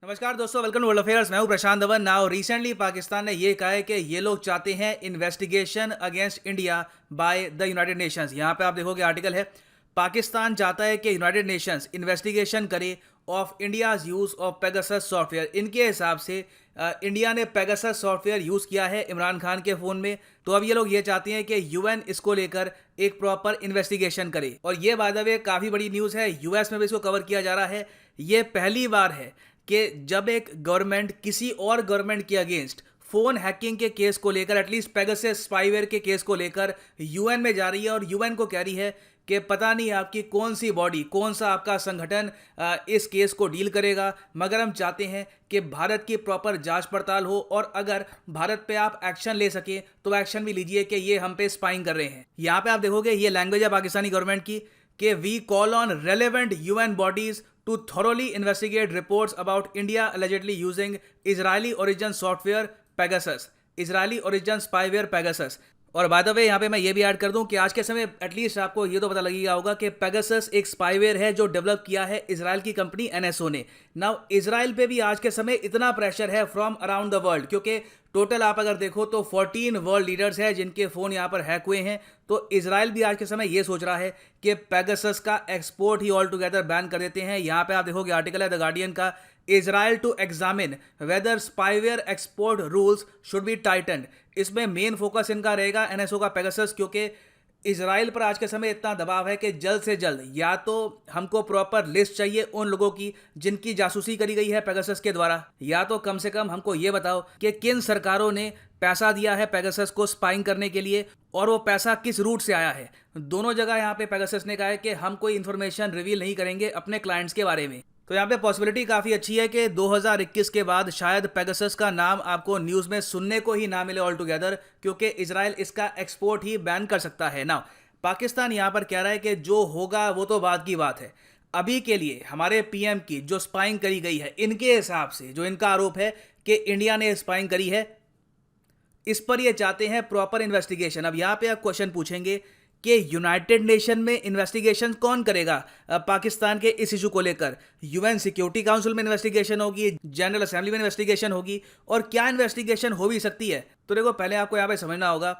नमस्कार दोस्तों, welcome to world affairs. मैं हूं प्रशांत धवन। नाउ रिसेंटली पाकिस्तान ने ये कहा है कि ये लोग चाहते हैं investigation against India by the United Nations. यहाँ पे आप देखोगे आर्टिकल है, पाकिस्तान चाहता है कि यूनाइटेड नेशंस इन्वेस्टिगेशन करे of India's use of Pegasus software. इनके हिसाब से इंडिया ने पेगासस सॉफ्टवेयर यूज किया है इमरान खान के फोन में, तो अब ये लोग ये चाहते हैं कि यूएन इसको लेकर एक प्रॉपर इन्वेस्टिगेशन करे। और ये बाय द वे काफी बड़ी न्यूज है, यूएस में भी इसको कवर किया जा रहा है। ये पहली बार है कि जब एक गवर्नमेंट किसी और गवर्नमेंट के अगेंस्ट फोन हैकिंग के केस को लेकर, एटलीस्ट पेगासस स्पाईवेयर के केस को लेकर यूएन में जा रही है और यूएन को कह रही है कि पता नहीं आपकी कौन सी बॉडी, कौन सा आपका संगठन इस केस को डील करेगा, मगर हम चाहते हैं कि भारत की प्रॉपर जांच पड़ताल हो और अगर भारत पे आप एक्शन ले सके तो एक्शन भी लीजिए कि ये हम पे स्पाइंग कर रहे हैं। यहाँ पे आप देखोगे ये लैंग्वेज है पाकिस्तानी गवर्नमेंट की कि we call on relevant UN bodies to thoroughly investigate reports about India allegedly using Israeli origin software Pegasus, Israeli origin spyware Pegasus। और बाय द वे यहाँ पे मैं ये भी ऐड कर दूं कि आज के समय एटलीस्ट आपको ये तो पता लगेगा होगा कि पेगासस एक स्पाईवेयर है जो डेवलप किया है इजराइल की कंपनी एनएसओ ने। नाउ इजराइल पे भी आज के समय इतना प्रेशर है फ्रॉम अराउंड द वर्ल्ड, क्योंकि टोटल आप अगर देखो तो 14 वर्ल्ड लीडर्स हैं जिनके फ़ोन यहाँ पर हैक हुए हैं। तो इजराइल भी आज के समय ये सोच रहा है कि पेगासस का एक्सपोर्ट ही ऑल टुगेदर बैन कर देते हैं। यहाँ पे आप देखोगे आर्टिकल है द गार्डियन का, Israel to examine whether spyware export rules should be tightened. इसमें मेन फोकस इनका रहेगा एनएसओ का पेगासस, क्योंकि इजराइल पर आज के समय इतना दबाव है कि जल्द से जल्द या तो हमको प्रॉपर लिस्ट चाहिए उन लोगों की जिनकी जासूसी करी गई है पेगासस के द्वारा, या तो कम से कम हमको ये बताओ कि किन सरकारों ने पैसा दिया है पेगासस को स्पाइंग करने के लिए और वो पैसा किस रूट से आया है। दोनों जगह यहाँ पे पेगासस ने कहा है कि हम कोई इन्फॉर्मेशन रिवील नहीं करेंगे अपने क्लाइंट्स के बारे में। तो यहाँ पे पॉसिबिलिटी काफ़ी अच्छी है कि 2021 के बाद शायद पेगासस का नाम आपको न्यूज़ में सुनने को ही ना मिले ऑल टुगेदर, क्योंकि इजराइल इसका एक्सपोर्ट ही बैन कर सकता है। ना पाकिस्तान यहाँ पर कह रहा है कि जो होगा वो तो बाद की बात है, अभी के लिए हमारे पीएम की जो स्पाइंग करी गई है, इनके हिसाब से जो इनका आरोप है कि इंडिया ने स्पाइंग करी है, इस पर ये चाहते हैं प्रॉपर इन्वेस्टिगेशन। अब यहाँ पे आप क्वेश्चन पूछेंगे कि यूनाइटेड नेशन में इन्वेस्टिगेशन कौन करेगा पाकिस्तान के इस इशू को लेकर? यूएन सिक्योरिटी काउंसिल में इन्वेस्टिगेशन होगी, जनरल असेंबली में इन्वेस्टिगेशन होगी, और क्या इन्वेस्टिगेशन हो भी सकती है? तो देखो पहले आपको यहाँ पे समझना होगा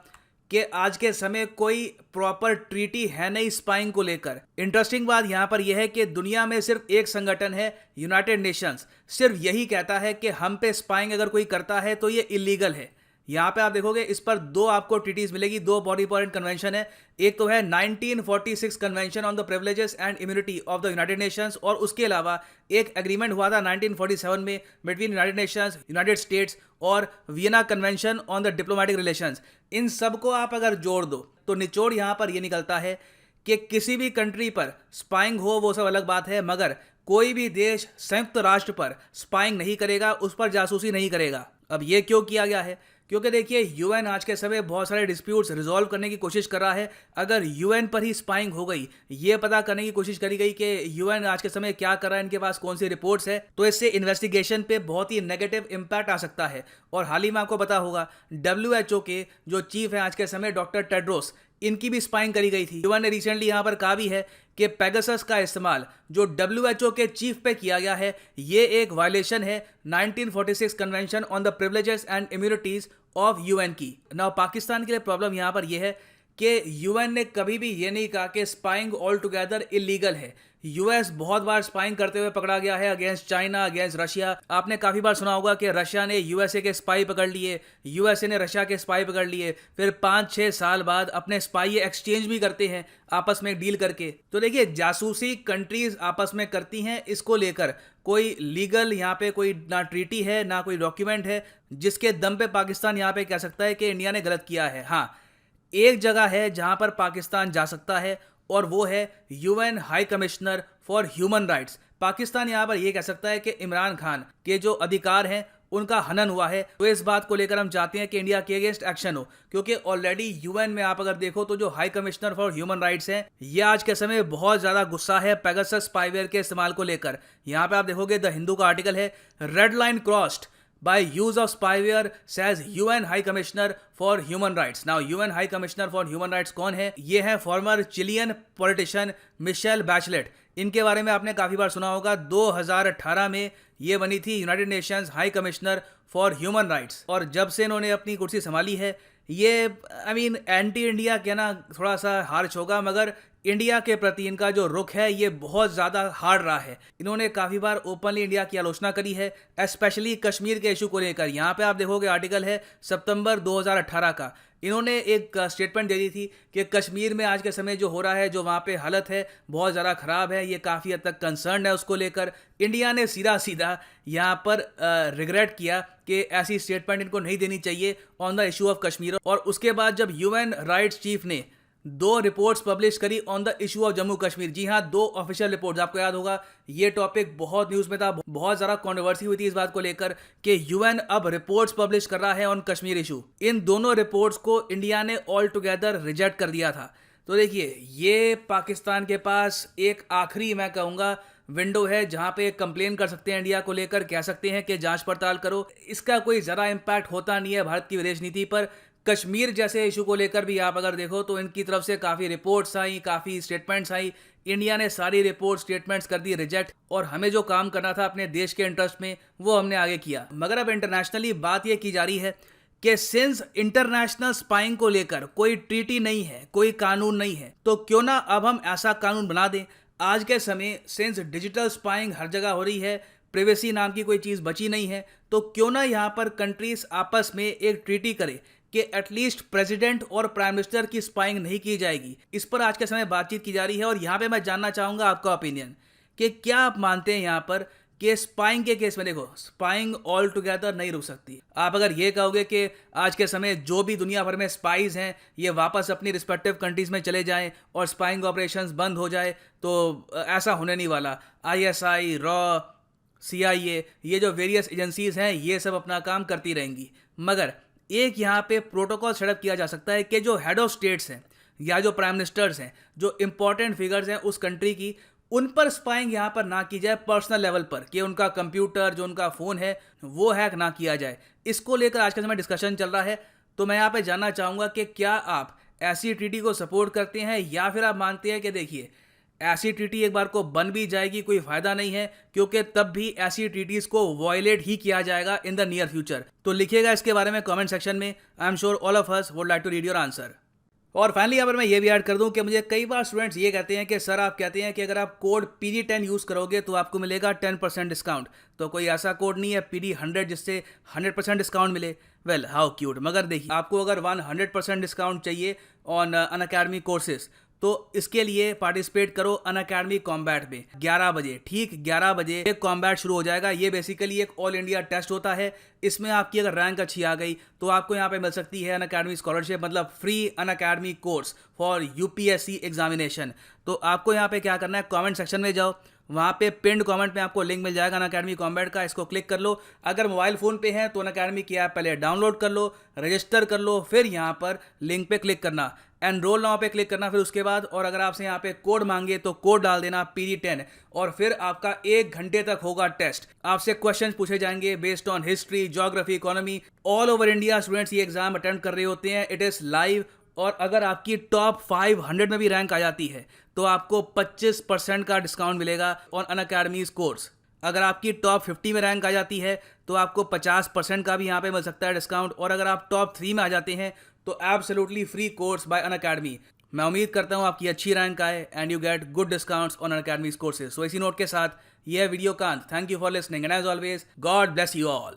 कि आज के समय कोई प्रॉपर ट्रीटी है नहीं स्पाइंग को लेकर। इंटरेस्टिंग बात यहाँ पर यह है कि दुनिया में सिर्फ एक संगठन है, यूनाइटेड नेशंस, सिर्फ यही कहता है कि हम पे स्पाइंग अगर कोई करता है तो ये इलीगल है। यहाँ पे आप देखोगे इस पर दो आपको ट्रीटीज मिलेगी, दो बॉडी इंपॉर्टेंट कन्वेंशन है। एक तो है 1946 convention on the privileges and immunity of the United Nations, और उसके अलावा एक एग्रीमेंट हुआ था 1947 में between United Nations, United States और Vienna convention on the diplomatic relations. इन सबको आप अगर जोड़ दो तो निचोड़ यहाँ पर यह निकलता है कि किसी भी कंट्री पर स्पाइंग हो वो सब अलग बात है, मगर कोई भी देश संयुक्त राष्ट्र पर स्पाइंग नहीं करेगा, उस पर जासूसी नहीं करेगा। अब ये क्यों किया गया है? क्योंकि देखिए यूएन आज के समय बहुत सारे डिस्प्यूट्स रिजॉल्व करने की कोशिश कर रहा है। अगर यूएन पर ही स्पाइंग हो गई, ये पता करने की कोशिश करी गई कि यूएन आज के समय क्या कर रहा है, इनके पास कौन सी रिपोर्ट्स है, तो इससे इन्वेस्टिगेशन पे बहुत ही नेगेटिव इम्पैक्ट आ सकता है। और हाल ही में आपको पता होगा WHO के जो चीफ है आज के समय डॉक्टर टेड्रोस, इनकी भी स्पाइंग करी गई थी। यूएन ने रिसेंटली यहाँ पर कहा भी है कि पेगासस का इस्तेमाल जो WHO के चीफ पे किया गया है, ये एक वायलेशन है 1946 convention on the privileges and immunities of UN की। नाउ पाकिस्तान के लिए प्रॉब्लम यहाँ पर यह है कि यूएन ने कभी भी ये नहीं कहा कि स्पाइंग ऑल टुगेदर इलीगल है। यूएस बहुत बार स्पाइंग करते हुए पकड़ा गया है अगेंस्ट चाइना, अगेंस्ट रशिया। आपने काफ़ी बार सुना होगा कि रशिया ने यूएसए के स्पाई पकड़ लिए, यूएसए ने रशिया के स्पाई पकड़ लिए, फिर 5-6 साल बाद अपने स्पाई एक्सचेंज भी करते हैं आपस में डील करके। तो देखिए जासूसी कंट्रीज आपस में करती हैं, इसको लेकर कोई लीगल यहाँ पे कोई ना ट्रीटी है ना कोई डॉक्यूमेंट है जिसके दम पे पाकिस्तान यहाँ पे कह सकता है कि इंडिया ने गलत किया है। हाँ, एक जगह है जहां पर पाकिस्तान जा सकता है और वो है UN high commissioner for human rights. Pakistan यहां पर यह कह सकता है कि इमरान खान के जो अधिकार हैं उनका हनन हुआ है, तो इस बात को लेकर हम चाहते हैं कि इंडिया के अगेंस्ट एक्शन हो, क्योंकि ऑलरेडी यूएन में आप अगर देखो तो जो high commissioner for human rights हैं, ये आज के समय बहुत ज्यादा गुस्सा है पेगासस स्पाईवेयर के इस्तेमाल को लेकर। यहाँ पे आप देखोगे द हिंदू का आर्टिकल है, red line crossed by use of spyware, says UN High Commissioner for Human Rights. Now UN High Commissioner for Human Rights कौन है? ये है former Chilean politician Michelle Bachelet. इनके बारे में आपने काफ़ी बार सुना होगा। 2018 में ये बनी थी United Nations high commissioner for human rights, और जब से इन्होंने अपनी कुर्सी संभाली है, ये एंटी इंडिया कहना थोड़ा सा हार्श होगा, मगर इंडिया के प्रति इनका जो रुख है ये बहुत ज़्यादा हार्ड रहा है। इन्होंने काफ़ी बार ओपनली इंडिया की आलोचना करी है, स्पेशली कश्मीर के इशू को लेकर। यहाँ पे आप देखोगे आर्टिकल है सितंबर 2018 का। इन्होंने एक स्टेटमेंट दे दी थी कि कश्मीर में आज के समय जो हो रहा है, जो वहाँ पे हालत है, बहुत ज़्यादा ख़राब है, ये काफ़ी हद तक कंसर्न है उसको लेकर। इंडिया ने सीधा सीधा यहाँ पर रिग्रेट किया कि ऐसी स्टेटमेंट इनको नहीं देनी चाहिए on the issue of Kashmir. और उसके बाद जब यूएन राइट्स चीफ ने 2 रिपोर्ट्स पब्लिश करी on the issue of Jammu Kashmir, जी हाँ 2 ऑफिशियल रिपोर्ट्स, आपको याद होगा ये टॉपिक बहुत न्यूज़ में था, बहुत ज़्यादा कंट्रोवर्सी हुई थी इस बात को लेकर कि यूएन अब रिपोर्ट्स पब्लिश कर रहा है ऑन कश्मीर इशू। इन दोनों रिपोर्ट्स को इंडिया ने ऑल टुगेदर रिजेक्ट कर दिया था। तो देखिए, ये पाकिस्तान के पास एक आखिरी, मैं कहूँगा, विंडो है जहाँ पे कंप्लेन कर सकते हैं इंडिया को लेकर, कह सकते हैं कि जांच पड़ताल करो। इसका कोई ज़रा इम्पैक्ट होता नहीं है भारत की विदेश नीति पर। कश्मीर जैसे इशू को लेकर भी आप अगर देखो तो इनकी तरफ से काफ़ी रिपोर्ट्स आई, काफ़ी स्टेटमेंट्स आई। इंडिया ने सारी रिपोर्ट स्टेटमेंट्स कर दी रिजेक्ट, और हमें जो काम करना था अपने देश के इंटरेस्ट में वो हमने आगे किया। मगर अब इंटरनेशनली बात ये की जा रही है कि सिंस इंटरनेशनल स्पाइंग को लेकर कोई ट्रीटी नहीं है, कोई कानून नहीं है, तो क्यों ना अब हम ऐसा कानून बना दें। आज के समय सिंस डिजिटल स्पाइंग हर जगह हो रही है, प्रिवेसी नाम की कोई चीज़ बची नहीं है, तो क्यों ना यहाँ पर कंट्रीज आपस में एक ट्रीटी करे कि एटलीस्ट प्रेसिडेंट और प्राइम मिनिस्टर की स्पाइंग नहीं की जाएगी। इस पर आज के समय बातचीत की जा रही है, और यहाँ पे मैं जानना चाहूँगा आपका ओपिनियन कि क्या आप मानते हैं यहाँ पर कि स्पाइंग के केस में, देखो स्पाइंग ऑल टुगेदर नहीं रुक सकती। आप अगर ये कहोगे कि आज के समय जो भी दुनिया भर में स्पाइज हैं ये वापस अपनी रिस्पेक्टिव कंट्रीज में चले जाएं और स्पाइंग ऑपरेशंस बंद हो जाए, तो ऐसा होने नहीं वाला। आईएसआई, रॉ, CIA, ये जो वेरियस एजेंसीज हैं ये सब अपना काम करती रहेंगी, मगर एक यहाँ पे प्रोटोकॉल सेटअप किया जा सकता है कि जो हेड ऑफ स्टेट्स हैं या जो प्राइम मिनिस्टर्स हैं, जो इंपॉर्टेंट फिगर्स हैं उस कंट्री की, उन पर स्पाइंग यहाँ पर ना की जाए पर्सनल लेवल पर, कि उनका कंप्यूटर, जो उनका फ़ोन है वो हैक ना किया जाए। इसको लेकर आज के समय डिस्कशन चल रहा है। तो मैं यहाँ पे जानना चाहूँगा कि क्या आप ऐसी ट्रीटी को सपोर्ट करते हैं, या फिर आप मानते हैं कि देखिए ऐसी ट्रीटी एक बार को बन भी जाएगी कोई फायदा नहीं है, क्योंकि तब भी ऐसी ट्रीटीज को वॉयलेट ही किया जाएगा इन द नियर फ्यूचर। तो लिखिएगा इसके बारे में कमेंट सेक्शन में। I am sure all of us would like to read your answer. और फाइनली अगर मैं ये भी ऐड कर दूं कि मुझे कई बार स्टूडेंट्स ये कहते हैं कि सर आप कहते हैं कि अगर आप कोड PD10 यूज़ करोगे तो आपको मिलेगा 10% डिस्काउंट। तो कोई ऐसा कोड नहीं है PD100 जिससे 100% डिस्काउंट मिले। Well how cute. मगर देखिए, आपको अगर 100% डिस्काउंट चाहिए ऑन अनअकैडमी कोर्सेज, तो इसके लिए पार्टिसिपेट करो अनअकैडमी कॉम्बैट में 11 बजे, ठीक 11 बजे एक कॉम्बैट शुरू हो जाएगा। ये बेसिकली एक ऑल इंडिया टेस्ट होता है। इसमें आपकी अगर रैंक अच्छी आ गई तो आपको यहाँ पे मिल सकती है अनअकैडमी स्कॉलरशिप, मतलब free Unacademy course for UPSC examination. तो आपको यहाँ पे क्या करना है, कमेंट सेक्शन में जाओ, वहाँ पे पिंड कमेंट में आपको लिंक मिल जाएगा अनअकैडमी कॉम्बैट का, इसको क्लिक कर लो। अगर मोबाइल फ़ोन पे है तो अनअकैडमी की ऐप पहले डाउनलोड कर लो, रजिस्टर कर लो, फिर यहाँ पर लिंक पे क्लिक करना, एनरोल नाउ पे क्लिक करना, फिर उसके बाद, और अगर आपसे यहाँ पे कोड मांगे तो कोड डाल देना PD10, और फिर आपका 1 घंटे तक होगा टेस्ट। आपसे क्वेश्चन पूछे जाएंगे based on history, geography, economy. All over India students ये एग्जाम अटेम्प्ट कर रहे होते हैं। इट इज़ लाइव, और अगर आपकी टॉप 500 में भी रैंक आ जाती है तो आपको 25% का डिस्काउंट मिलेगा ऑन अनअकैडमीज कोर्स। अगर आपकी टॉप 50 में रैंक आ जाती है तो आपको 50% का भी यहाँ पे मिल सकता है डिस्काउंट, और अगर आप टॉप 3 में आ जाते हैं तो absolutely free course by Unacademy. मैं उम्मीद करता हूँ आपकी अच्छी रैंक आए and you get good discounts on Unacademy's courses. So इसी नोट के साथ यह वीडियो कांत, thank you for listening and as always God bless you all.